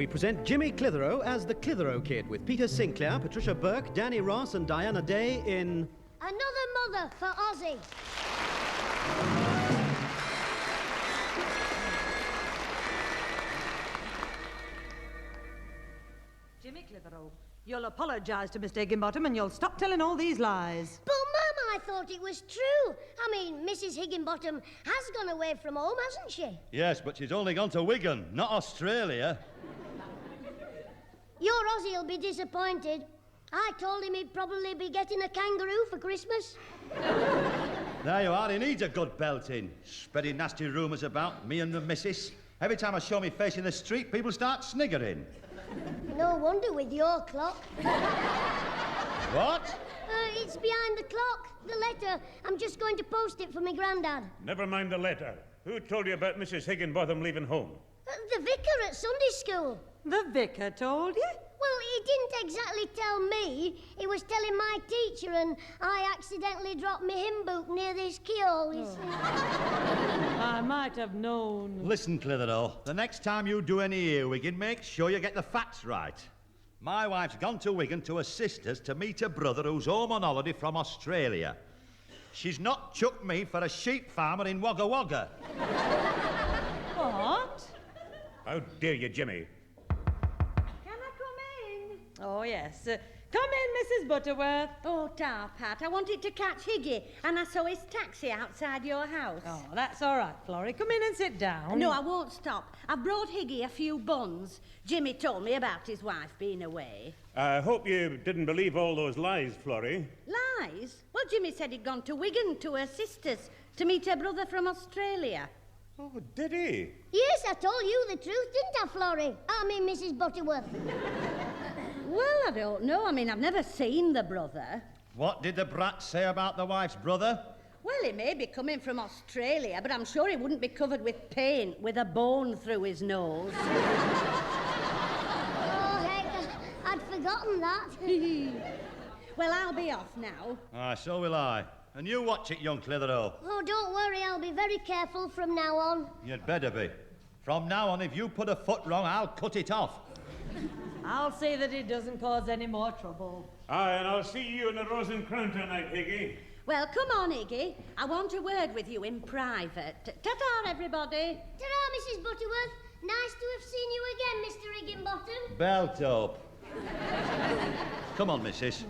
we present Jimmy Clitheroe as the Clitheroe Kid with Peter Sinclair, Patricia Burke, Danny Ross and Diana Day in... Another Mother for Ossie. Jimmy Clitheroe, you'll apologise to Mr. Higginbottom and you'll stop telling all these lies. But, Mum, I thought it was true. I mean, Mrs. Higginbottom has gone away from home, hasn't she? Yes, but she's only gone to Wigan, not Australia. Your Ossie'll be disappointed. I told him he'd probably be getting a kangaroo for Christmas. There you are, he needs a good belting. Spreading nasty rumours about me and the missus. Every time I show me face in the street, people start sniggering. No wonder with your clock. What? It's behind the clock, the letter. I'm just going to post it for my granddad. Never mind the letter. Who told you about Mrs. Higginbottom leaving home? The vicar at Sunday school. The vicar told you? Well, he didn't exactly tell me. He was telling my teacher, and I accidentally dropped my hymn book near this keyhole, you see. I might have known. Listen, Clitheroe, the next time you do any earwigging, make sure you get the facts right. My wife's gone to Wigan to her sister's to meet her brother who's home on holiday from Australia. She's not chucked me for a sheep farmer in Wagga Wagga. What? How dare you, Jimmy? Can I come in? Oh, yes. Come in, Mrs. Butterworth. Oh, tar, Pat, I wanted to catch Higgy, and I saw his taxi outside your house. Oh, that's all right, Florrie. Come in and sit down. No, I won't stop. I've brought Higgy a few buns. Jimmy told me about his wife being away. I hope you didn't believe all those lies, Florrie. Lies? Well, Jimmy said he'd gone to Wigan to her sister's to meet her brother from Australia. Oh, did he? Yes, I told you the truth, didn't I, Florrie? I mean, Mrs. Butterworth. Well, I don't know. I mean, I've never seen the brother. What did the brat say about the wife's brother? Well, he may be coming from Australia, but I'm sure he wouldn't be covered with paint with a bone through his nose. Oh, heck, I'd forgotten that. Well, I'll be off now. Ah, so will I. And you watch it, young Clitheroe. Oh, don't worry, I'll be very careful from now on. You'd better be. From now on, if you put a foot wrong, I'll cut it off. I'll see that it doesn't cause any more trouble. Aye, and I'll see you in the Rose and Crown tonight, Higgy. Well, come on, Iggy. I want a word with you in private. Ta-ta, everybody. Ta-ra, Mrs. Butterworth. Nice to have seen you again, Mr. Higginbottom. Belt up. Come on, missus.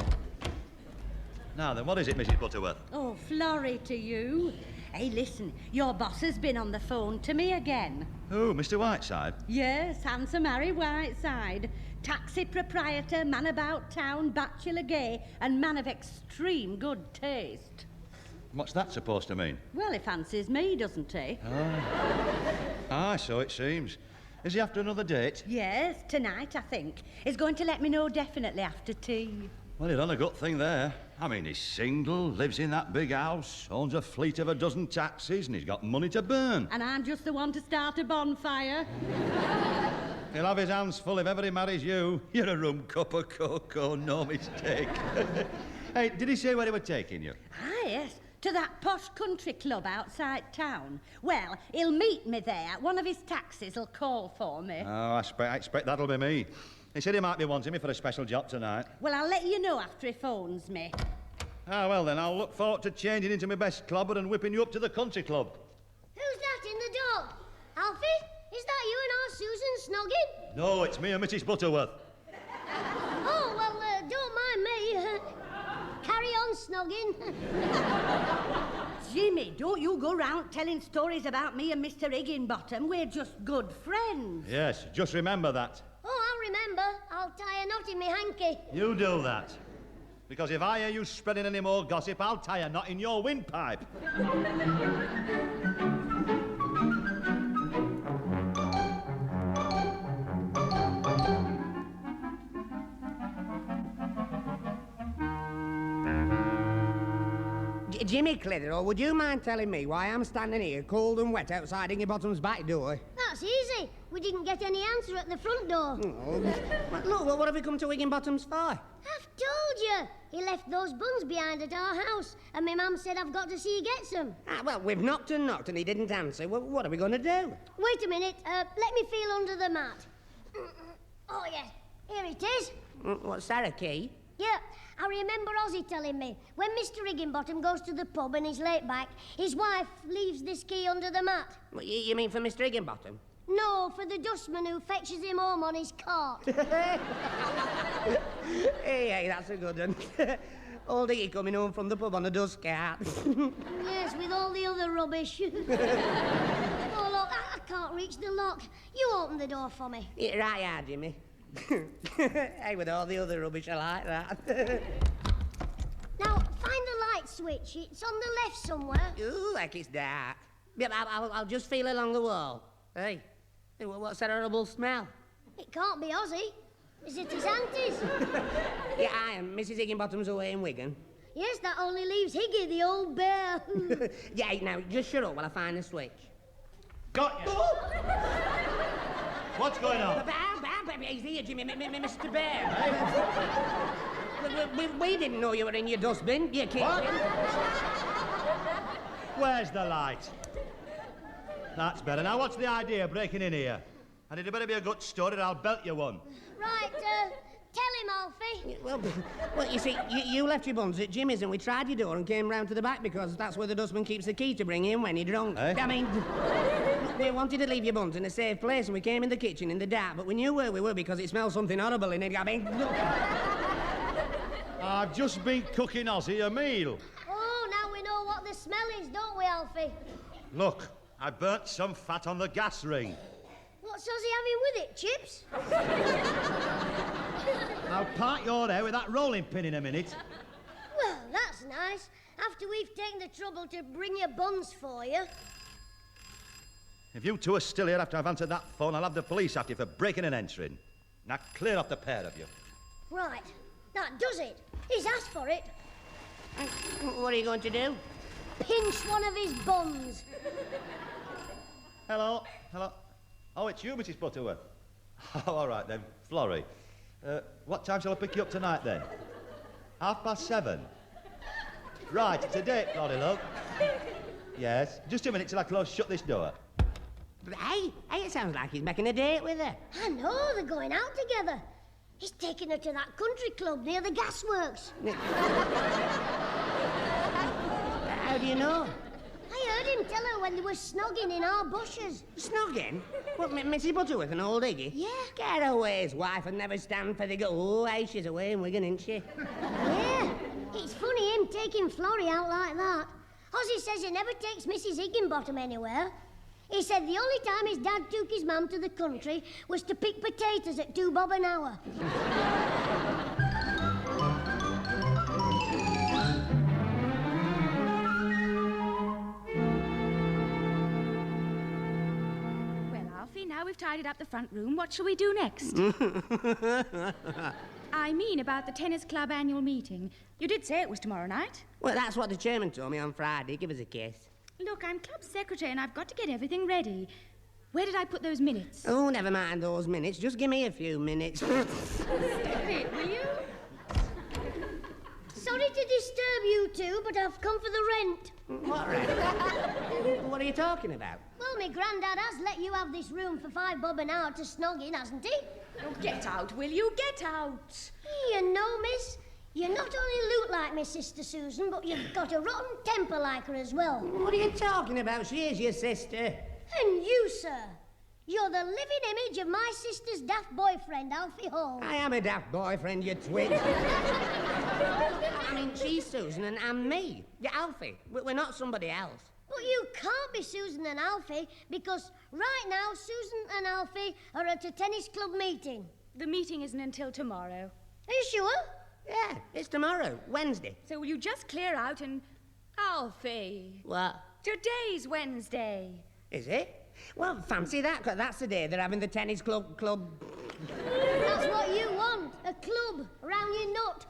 Now then, what is it, Mrs. Butterworth? Oh, Florrie to you. Hey, listen, your boss has been on the phone to me again. Who, Mr. Whiteside? Yes, handsome Harry Whiteside. Taxi proprietor, man about town, bachelor gay, and man of extreme good taste. What's that supposed to mean? Well, he fancies me, doesn't he? So it seems. Is he after another date? Yes, tonight, I think. He's going to let me know definitely after tea. Well, he'd done a good thing there. I mean, he's single, lives in that big house, owns a fleet of a dozen taxis, and he's got money to burn. And I'm just the one to start a bonfire. He'll have his hands full if ever he marries you. You're a rum cup of cocoa, no mistake. Hey, did he say where he were taking you? Ah, yes, to that posh country club outside town. Well, he'll meet me there. One of his taxis will call for me. Oh, I expect that'll be me. He said he might be wanting me for a special job tonight. Well, I'll let you know after he phones me. Ah, well then, I'll look forward to changing into my best clobber and whipping you up to the country club. Who's that in the door? Alfie, is that you and our Susan snogging? No, it's me and Mrs. Butterworth. Oh, well, don't mind me. Carry on snogging. Jimmy, don't you go round telling stories about me and Mr. Higginbottom. We're just good friends. Yes, just remember that. Oh, I'll remember. I'll tie a knot in my hanky. You do that. Because if I hear you spreading any more gossip, I'll tie a knot in your windpipe. Jimmy Clitheroe, would you mind telling me why I'm standing here cold and wet outside Higginbottom's back door? That's easy. We didn't get any answer at the front door. Oh, look, what have you come to Higginbottom's for? I've told you. He left those buns behind at our house, and my mum said I've got to see he gets them. Ah, well, we've knocked and he didn't answer. Well, what are we going to do? Wait a minute. Let me feel under the mat. Oh, yes. Here it is. What's that, a key? Yeah, I remember Ossie telling me when Mr. Higginbottom goes to the pub and he's late back, his wife leaves this key under the mat. What, you mean for Mr. Higginbottom? No, for the dustman who fetches him home on his cart. Hey, that's a good one. Old Iggy coming home from the pub on a dust cart. Yes, with all the other rubbish. Oh, look, I can't reach the lock. You open the door for me. Yeah, right, yeah, Jimmy. Hey, with all the other rubbish, I like that. Now, find the light switch. It's on the left somewhere. Ooh, like it's dark. Yeah, I'll just feel along the wall. Hey, what's that horrible smell? It can't be Ossie. Is it his aunties? Yeah, I am. Mrs. Higginbottom's away in Wigan. Yes, that only leaves Higgy, the old bear. Yeah, now, just shut up while I find the switch. Got you. What's going on? He's here, Jimmy, Mr. Bear. We didn't know you were in your dustbin, you kid. What? Where's the light? That's better. Now, what's the idea of breaking in here? And it better be a good story or I'll belt you one. Right, tell him, Alfie. Well, you see, you left your buns at Jimmy's and we tried your door and came round to the back because that's where the dustman keeps the key to bring in when you're drunk. Eh? I mean, we wanted to leave your buns in a safe place and we came in the kitchen in the dark, but we knew where we were because it smelled something horrible in it. I mean, look. I've just been cooking Ossie a meal. Oh, now we know what the smell is, don't we, Alfie? Look, I burnt some fat on the gas ring. What's Ossie having with it, chips? I'll part your hair with that rolling pin in a minute. Well, that's nice. After we've taken the trouble to bring your buns for you. If you two are still here after I've answered that phone, I'll have the police after you for breaking and entering. Now clear off the pair of you. Right, that does it. He's asked for it. What are you going to do? Pinch one of his buns. Hello. Oh, it's you, Mrs. Butterworth. Oh, all right then, Florrie. What time shall I pick you up tonight then? 7:30. Right, it's a date, Florrie, love. Yes, just a minute till I shut this door. Hey, it sounds like he's making a date with her. I know, they're going out together. He's taking her to that country club near the gasworks. How do you know? I heard him tell her when they were snogging in our bushes. Snogging? What, Mrs. Butterworth and old Iggy? Yeah. Get away, his wife would never stand for the go. Oh, hey, she's away in Wigan, isn't she? Yeah, it's funny him taking Florrie out like that. Ossie says he never takes Mrs. Higginbottom anywhere. He said the only time his dad took his mum to the country was to pick potatoes at 2 bob an hour. Well, Alfie, now we've tidied up the front room, what shall we do next? I mean about the tennis club annual meeting. You did say it was tomorrow night. Well, that's what the chairman told me on Friday. Give us a kiss. Look, I'm club secretary and I've got to get everything ready. Where did I put those minutes? Oh, never mind those minutes. Just give me a few minutes. Stop it, will you? Sorry to disturb you two, but I've come for the rent. What, right? What are you talking about? Well, my granddad has let you have this room for 5 bob an hour to snog in, hasn't he? Oh, get out, will you? Get out! You know, miss, you not only look like my sister Susan, but you've got a rotten temper like her as well. What are you talking about? She is your sister. And you, sir, you're the living image of my sister's daft boyfriend, Alfie Hall. I am a daft boyfriend, you twit. I mean, she's Susan and I'm me. Yeah, Alfie. We're not somebody else. But you can't be Susan and Alfie, because right now Susan and Alfie are at a tennis club meeting. The meeting isn't until tomorrow. Are you sure? Yeah, it's tomorrow, Wednesday. So will you just clear out and... Alfie, What? today's Wednesday. Is it? Well, fancy that, 'cause that's the day they're having the tennis club. That's what you want, a club around your nut.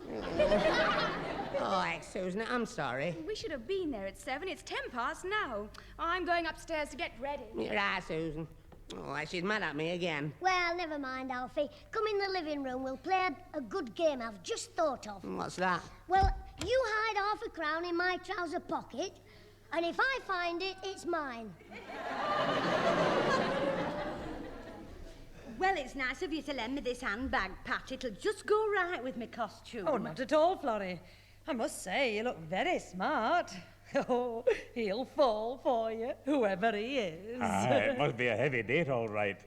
Oh, Susan, I'm sorry. We should have been there at 7. It's 10 past now. I'm going upstairs to get ready. You're right, Susan. Oh, she's mad at me again. Well, never mind, Alfie. Come in the living room. We'll play a good game I've just thought of. What's that? Well, you hide £1/crown in my trouser pocket, and if I find it, it's mine. Well, it's nice of you to lend me this handbag, Pat. It'll just go right with my costume. Oh, not at all, Florrie. I must say, you look very smart. Oh, he'll fall for you, whoever he is. It must be a heavy date, all right.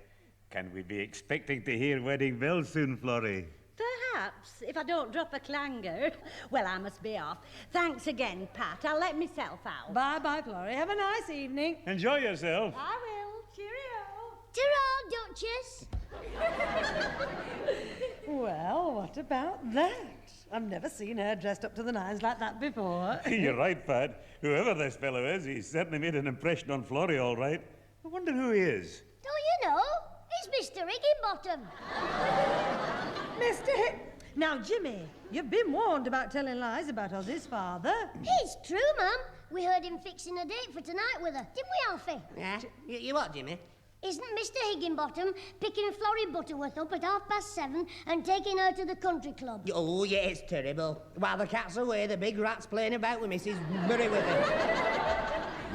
Can we be expecting to hear wedding bells soon, Florrie? Perhaps, if I don't drop a clanger. Well, I must be off. Thanks again, Pat. I'll let myself out. Bye-bye, Florrie. Have a nice evening. Enjoy yourself. I will. Cheerio. Ta-ra, Duchess! Well, what about that? I've never seen her dressed up to the nines like that before. You're right, Pat. Whoever this fellow is, he's certainly made an impression on Florrie, all right. I wonder who he is. Don't you know? It's Mr. Higginbottom. Mr. Now, Jimmy, you've been warned about telling lies about Ossie's father. It's true, Mum. We heard him fixing a date for tonight with her, didn't we, Alfie? Yeah? You what, Jimmy? Isn't Mr. Higginbottom picking Florrie Butterworth up at 7:30 and taking her to the country club? Oh, yeah, it's terrible. While the cat's away, the big rat's playing about with Mrs. Merriweather.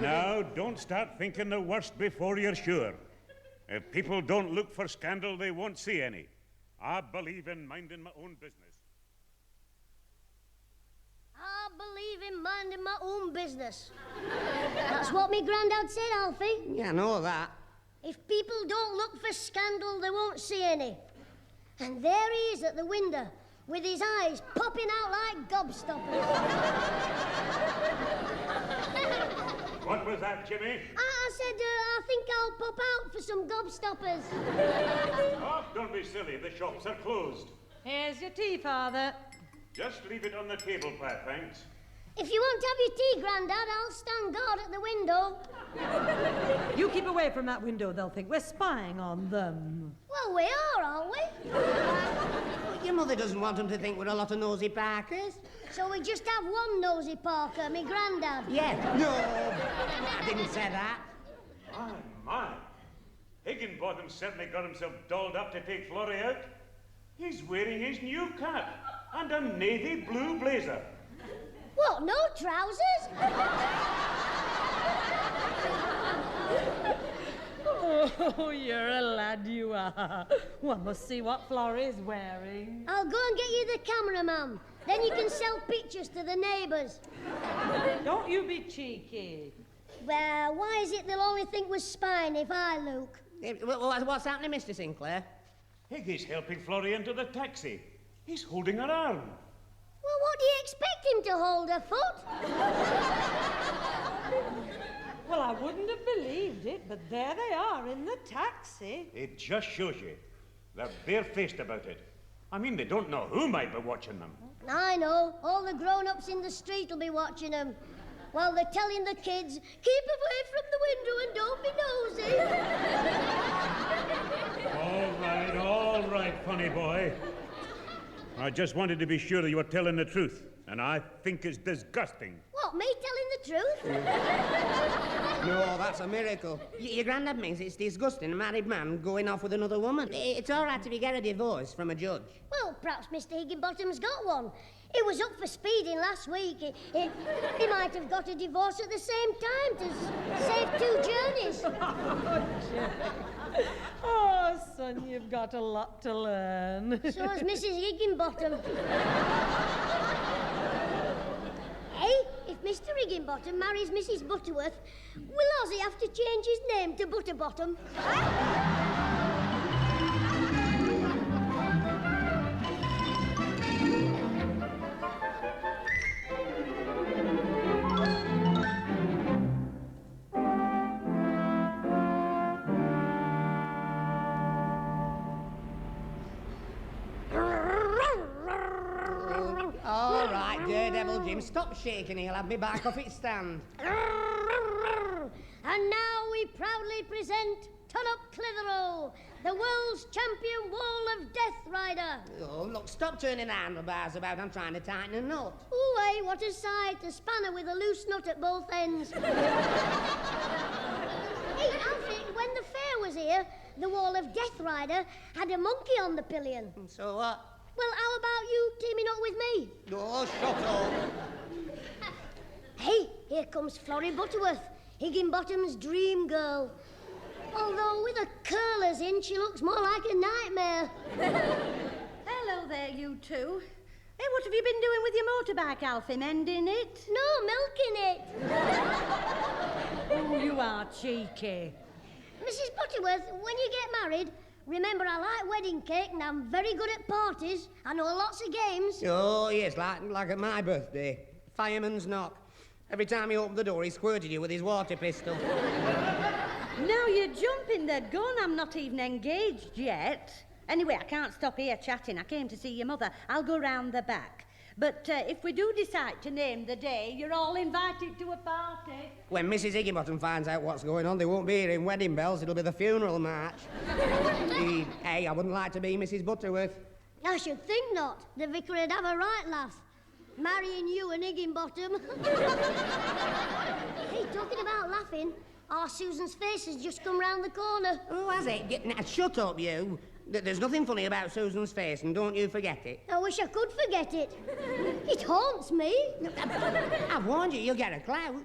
Now, don't start thinking the worst before you're sure. If people don't look for scandal, they won't see any. I believe in minding my own business. I believe in minding my own business. That's what me granddad said, Alfie. Yeah, I know that. If people don't look for scandal, they won't see any. And there he is at the window, with his eyes popping out like gobstoppers. What was that, Jimmy? I said, I think I'll pop out for some gobstoppers. Oh, don't be silly. The shops are closed. Here's your tea, Father. Just leave it on the table, Pat, thanks. If you want to have your tea, Grandad, I'll stand guard at the window. You keep away from that window, they'll think we're spying on them. Well, we are, aren't we? Your mother doesn't want them to think we're a lot of nosy Parkers. So we just have one nosy Parker, me Grandad. Yeah. No, I didn't say that. My. Higginbottom certainly got himself dolled up to take Florrie out. He's wearing his new cap and a navy blue blazer. What, no trousers? Oh, you're a lad, you are. One must see what Florrie's wearing. I'll go and get you the camera, Mum. Then you can sell pictures to the neighbours. Don't you be cheeky. Well, why is it they'll only think we're spying if I look? What's happening, Mr. Sinclair? Higgy's helping Florrie into the taxi. He's holding her arm. Well, what do you expect him to hold her foot? Well, I wouldn't have believed it, but there they are in the taxi. It just shows you. They're barefaced about it. I mean, they don't know who might be watching them. I know. All the grown-ups in the street will be watching them. While they're telling the kids, keep away from the window and don't be nosy. All right, funny boy. I just wanted to be sure that you were telling the truth, and I think it's disgusting. What, me telling the truth? No, that's a miracle. Your granddad means it's disgusting, a married man going off with another woman. It's all right if you get a divorce from a judge. Well, perhaps Mr. Higginbottom's got one. He was up for speeding last week. He might have got a divorce at the same time to save 2 journeys. Oh, son, you've got a lot to learn. So has Mrs. Higginbottom. Hey, if Mr. Higginbottom marries Mrs. Butterworth, will Ossie have to change his name to Butterbottom? All right, Daredevil Jim, stop shaking. He'll have me back off its stand. And now we proudly present Turnup Clitheroe, the world's champion wall of death rider. Oh, look, stop turning the handlebars about. I'm trying to tighten a knot. Ooh, hey, what a sight, a spanner with a loose nut at both ends. Hey, Alfie, when the fair was here, the wall of death rider had a monkey on the pillion. So what? Well, how about you teaming up with me? Oh, shut up. Hey, here comes Florrie Butterworth, Higginbottom's dream girl. Although with her curlers in, she looks more like a nightmare. Hello there, you two. Hey, what have you been doing with your motorbike, Alfie? Mending it? No, milking it. Oh, you are cheeky. Mrs. Butterworth, when you get married, remember I like wedding cake and I'm very good at parties. I know lots of games. Oh, yes, like at my birthday. Fireman's knock. Every time he opened the door, he squirted you with his water pistol. Now you're jumping the gun. I'm not even engaged yet. Anyway, I can't stop here chatting. I came to see your mother. I'll go round the back. But if we do decide to name the day, you're all invited to a party. When Mrs. Higginbottom finds out what's going on, they won't be hearing wedding bells. It'll be the funeral march. Hey, I wouldn't like to be Mrs. Butterworth. I should think not. The vicar would have a right laugh. Marrying you and Higginbottom. Hey, talking about laughing, our Susan's face has just come round the corner. Oh, has it? Now, shut up, you. There's nothing funny about Susan's face, and don't you forget it. I wish I could forget it. It haunts me. I've warned you, you'll get a clout.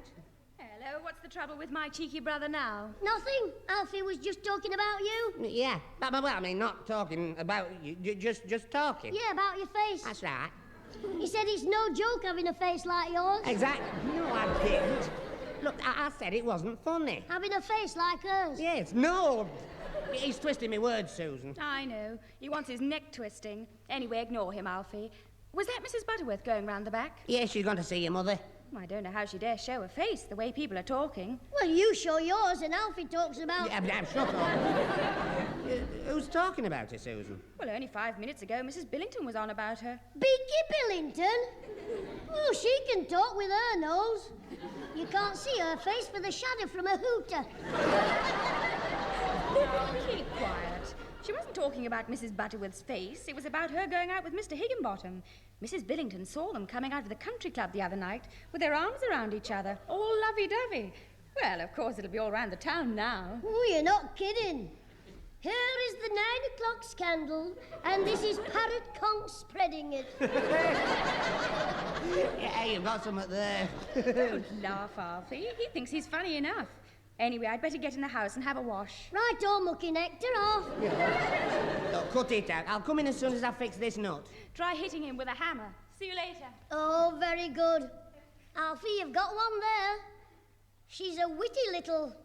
Hello, what's the trouble with my cheeky brother now? Nothing. Alfie was just talking about you. Yeah, but well, I mean, not talking about you, just talking. Yeah, about your face. That's right. He said it's no joke having a face like yours. Exactly. No, I didn't. Look, I said it wasn't funny. Having a face like hers. Yes, no. He's twisting me words, Susan. I know. He wants his neck twisting. Anyway, ignore him, Alfie. Was that Mrs. Butterworth going round the back? Yes, she's going to see your mother. I don't know how she dare show her face the way people are talking. Well, you show yours and Alfie talks about... Yeah, shut up. Who's talking about it, Susan? Well, only 5 minutes ago, Mrs. Billington was on about her. Beaky Billington? Oh, she can talk with her nose. You can't see her face for the shadow from a hooter. Keep quiet. She wasn't talking about Mrs. Butterworth's face. It was about her going out with Mr. Higginbottom. Mrs. Billington saw them coming out of the country club the other night with their arms around each other, all lovey-dovey. Well, of course, it'll be all round the town now. Oh, you're not kidding. Here is the 9 o'clock scandal, and this is Parrot Conk spreading it. Yeah, you've got something there. Don't laugh, Alfie. He thinks he's funny enough. Anyway, I'd better get in the house and have a wash. Right, oh, mucky nectar off. Look, cut it out. I'll come in as soon as I fix this nut. Try hitting him with a hammer. See you later. Oh, very good. Alfie, you've got one there. She's a witty little...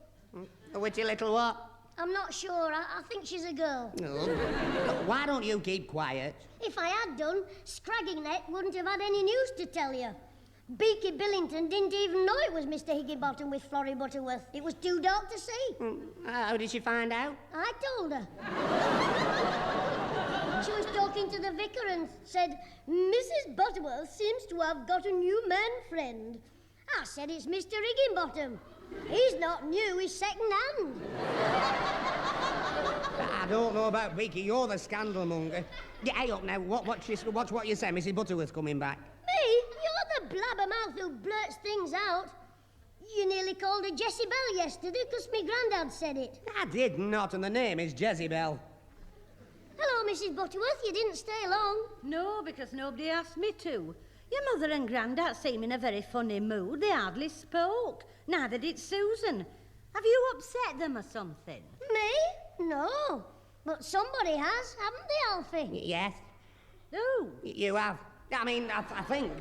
A witty little what? I'm not sure. I think she's a girl. No. Look, why don't you keep quiet? If I had done, Scraggingneck wouldn't have had any news to tell you. Beaky Billington didn't even know it was Mr. Higginbottom with Florrie Butterworth. It was too dark to see. How did she find out? I told her. She was talking to the vicar and said, Mrs. Butterworth seems to have got a new man friend. I said it's Mr. Higginbottom. He's not new, he's second-hand. I don't know about Beaky. You're the scandal monger. Get up now. Watch what you say. Mrs. Butterworth's coming back. Me? You're the blabbermouth who blurts things out. You nearly called her Jezebel yesterday because me granddad said it. I did not, and the name is Jezebel. Hello, Mrs. Butterworth. You didn't stay long. No, because nobody asked me to. Your mother and Grandad seem in a very funny mood. They hardly spoke. Neither did Susan. Have you upset them or something? Me? No. But somebody has, haven't they, Alfie? Yes. Who? You have. I mean, I think,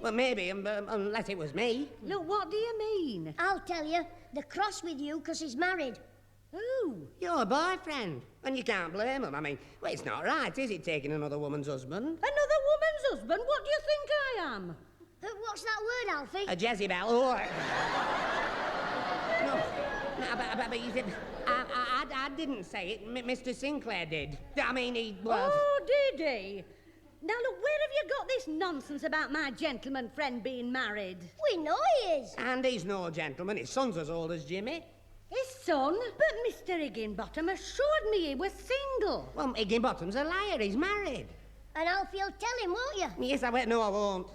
well, maybe, unless it was me. Look, what do you mean? I'll tell you. They're cross with you because he's married. Who? Your boyfriend. And you can't blame him. I mean, well, it's not right, is it, taking another woman's husband? Another woman's husband? What do you think I am? What's that word, Alfie? A Jezebel. Oh. No, but you said... I didn't say it. Mr. Sinclair did. I mean, he was... Oh, did he? Now, look, where have you got this nonsense about my gentleman friend being married? We know he is. And he's no gentleman. His son's as old as Jimmy. His son? But Mr. Higginbottom assured me he was single. Well, Higginbottom's a liar. He's married. And Alfie'll tell him, won't you? Yes, I will. No, I won't.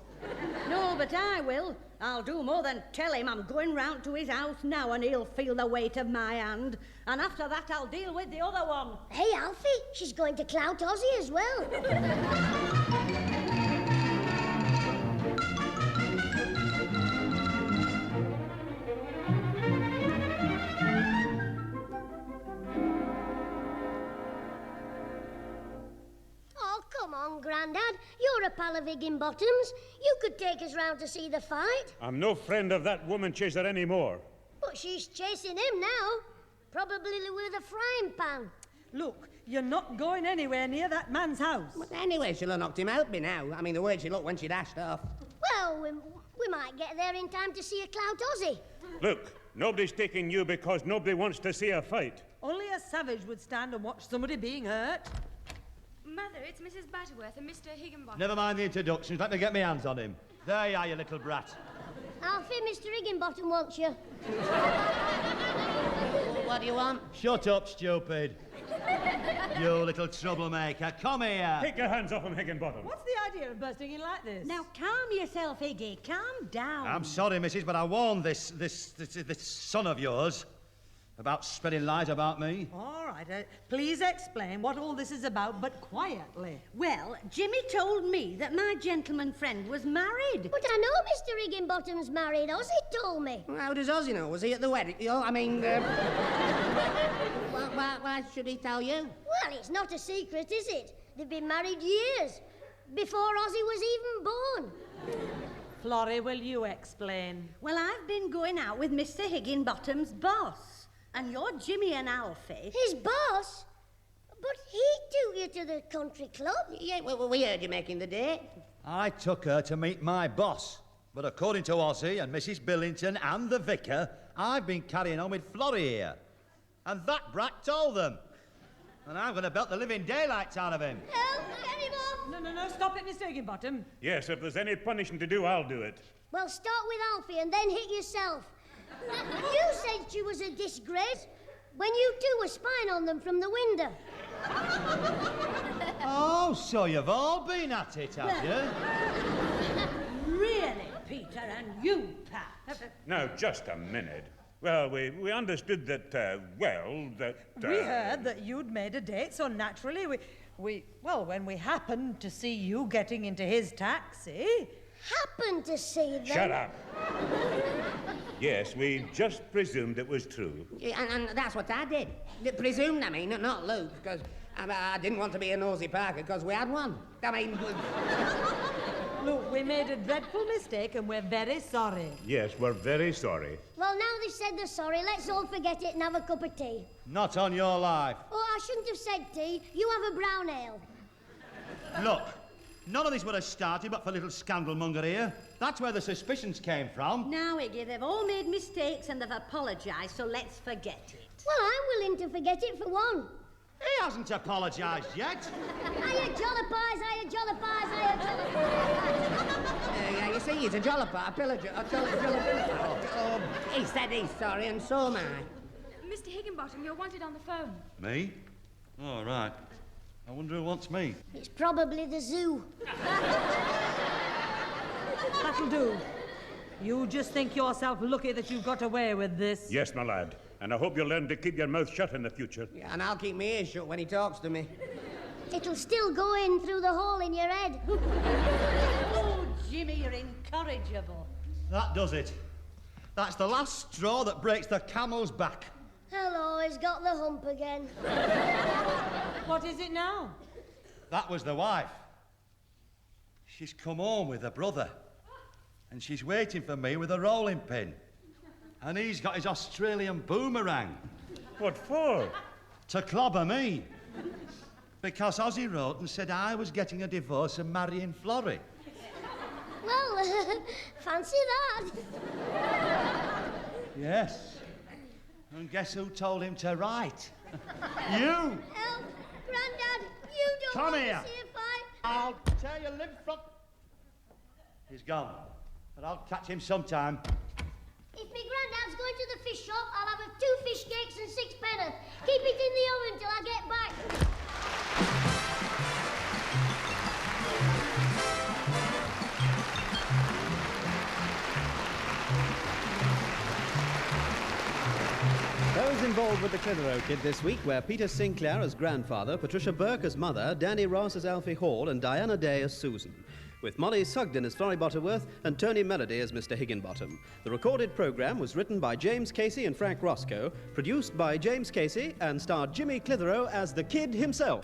No, but I will. I'll do more than tell him. I'm going round to his house now and he'll feel the weight of my hand. And after that, I'll deal with the other one. Hey, Alfie, she's going to clout Ossie as well. Grandad. You're a pal of Higginbottom's. You could take us round to see the fight. I'm no friend of that woman chaser anymore. But she's chasing him now. Probably with a frying pan. Look, you're not going anywhere near that man's house. But anyway, she'll have knocked him out by now. I mean, the way she looked when she dashed off. Well, we might get there in time to see a clout Ossie. Look, nobody's taking you because nobody wants to see a fight. Only a savage would stand and watch somebody being hurt. Mother, it's Mrs. Butterworth and Mr. Higginbottom. Never mind the introductions. Let me get my hands on him. There you are, you little brat. Alfie, Mr. Higginbottom wants you. What do you want? Shut up, stupid. You little troublemaker. Come here. Take your hands off him, Higginbottom. What's the idea of bursting in like this? Now, calm yourself, Iggy. Calm down. I'm sorry, missus, but I warned this son of yours about spreading lies about me. All right, please explain what all this is about, but quietly. Well, Jimmy told me that my gentleman friend was married. But I know Mr. Higginbottom's married. Ossie told me. How does Ossie know? Was he at the wedding? I mean, why should he tell you? Well, it's not a secret, is it? They've been married years, before Ossie was even born. Florrie, will you explain? Well, I've been going out with Mr. Higginbottom's boss. And you're Jimmy and Alfie. His boss? But he took you to the country club. Yeah, well, we heard you making the date. I took her to meet my boss. But according to Ossie and Mrs. Billington and the vicar, I've been carrying on with Florrie here. And that brat told them. And I'm going to belt the living daylights out of him. Help, get him off! No, stop it, Mr. Higginbottom. Yes, if there's any punishing to do, I'll do it. Well, start with Alfie and then hit yourself. You said she was a disgrace when you two were spying on them from the window. Oh, so you've all been at it, have you? Really, Peter, and you, Pat? Now, just a minute. Well, we understood that, that... We heard that you'd made a date, so naturally when we happened to see you getting into his taxi... Happened to see them. Shut up. Yes, we just presumed it was true. Yeah, and that's what I did. Presumed, I mean, not Luke, because I didn't want to be a nosy Parker, because we had one. I mean... Look, we made a dreadful mistake and we're very sorry. Yes, we're very sorry. Well, now they've said they're sorry, let's all forget it and have a cup of tea. Not on your life. Oh, I shouldn't have said tea. You have a brown ale. Look, none of this would have started but for little scandalmonger here. That's where the suspicions came from. Now, Iggy, they've all made mistakes and they've apologised, so let's forget it. Well, I'm willing to forget it for one. He hasn't apologised yet. Hiya, jollipies, hiya, jollipies, hiya, jollipies. Yeah, you see, he's a jolliper, a pillager, a jolliper. He said he's sorry, and so am I. Mr. Higginbottom, you're wanted on the phone. Me? Oh, right. I wonder who wants me. It's probably the zoo. That'll do. You just think yourself lucky that you got away with this. Yes, my lad. And I hope you'll learn to keep your mouth shut in the future. Yeah, and I'll keep my ears shut when he talks to me. It'll still go in through the hole in your head. Oh, Jimmy, you're incorrigible. That does it. That's the last straw that breaks the camel's back. Hello, he's got the hump again. What is it now? That was the wife. She's come home with her brother. And she's waiting for me with a rolling pin. And he's got his Australian boomerang. What for? To clobber me. Because Ossie wrote and said I was getting a divorce and marrying Florrie. Well, fancy that. Yes. And guess who told him to write? You! Help, Grandad, you don't Come want here. to see a fight. I'll tear your limbs from... He's gone. But I'll catch him sometime. If me Grandad's going to the fish shop, I'll have 2 fish cakes and 6 penn'orth. Keep it in the oven till I get back. Those involved with the Clitheroe Kid this week were Peter Sinclair as grandfather, Patricia Burke as mother, Danny Ross as Alfie Hall, and Diana Day as Susan, with Molly Sugden as Florrie Butterworth and Tony Melody as Mr. Higginbottom. The recorded programme was written by James Casey and Frank Roscoe, produced by James Casey, and starred Jimmy Clitheroe as the Kid himself.